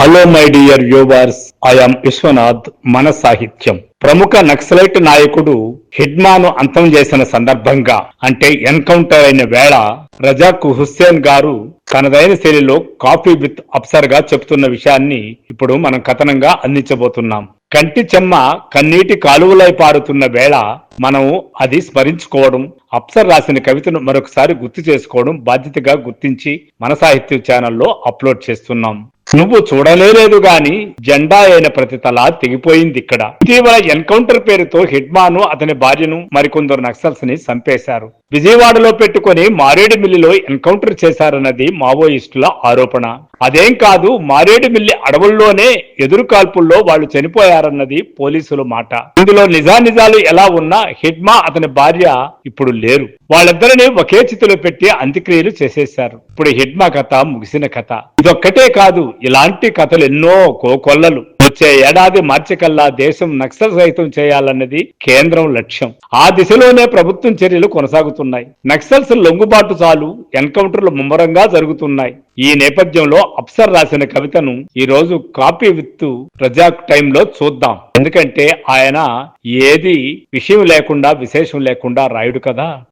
Hello my dear viewers, I'm Vishwanath. మన సాహిత్యం ప్రముఖ నక్సలైట్ నాయకుడు హిడ్మాను అంతం చేసిన సందర్భంగా, అంటే ఎన్కౌంటర్ అయిన వేళ రజాక్ హుస్సేన్ గారు తనదైన శైలిలో కాఫీ విత్ అప్సర్ గా చెప్తున్న విషయాన్ని ఇప్పుడు మనం కథనంగా అందించబోతున్నాం. కంటి చెమ్మ కన్నీటి కాలువలై పారుతున్న వేళ మనం అది స్మరించుకోవడం, అప్సర్ రాసిన కవితను మరొకసారి గుర్తు చేసుకోవడం బాధ్యతగా గుర్తించి మన సాహిత్య ఛానల్లో అప్లోడ్ చేస్తున్నాం. నువ్వు చూడలేదు గాని జెండా అయిన ప్రతి తల తెగిపోయింది ఇక్కడ. ఇటీవల ఎన్కౌంటర్ పేరుతో హిడ్మాను, అతని భార్యను, మరికొందరు నక్సల్స్ ని చంపేశారు. విజయవాడలో పెట్టుకుని మారేడుమిల్లిలో ఎన్కౌంటర్ చేశారన్నది మావోయిస్టుల ఆరోపణ. అదేం కాదు, మారేడుమిల్లి అడవుల్లోనే ఎదురు కాల్పుల్లో వాళ్ళు చనిపోయారన్నది పోలీసుల మాట. ఇందులో నిజానిజాలు ఎలా ఉన్నా హిడ్మా, అతని భార్య ఇప్పుడు లేరు. వాళ్ళిద్దరిని ఒకే చితిలో పెట్టి అంత్యక్రియలు చేసేశారు. ఇప్పుడు హిడ్మా కథ ముగిసిన కథ. ఇదొక్కటే కాదు, ఇలాంటి కథలు ఎన్నో కోకొల్లలు. వచ్చే ఏడాది మార్చి కల్లా దేశం నక్సల్ రహితం చేయాలన్నది కేంద్రం లక్ష్యం. ఆ దిశలోనే ప్రభుత్వం చర్యలు కొనసాగుతున్నాయి. నక్సల్స్ లొంగుబాటు చాలు, ఎన్కౌంటర్లు ముమ్మరంగా జరుగుతున్నాయి. ఈ నేపథ్యంలో అప్సర్ రాసిన కవితను ఈ రోజు కాపీ విత్ రజాక్ టైంలో చూద్దాం. ఎందుకంటే ఆయన ఏది విషయం లేకుండా, విశేషం లేకుండా రాయుడు కదా.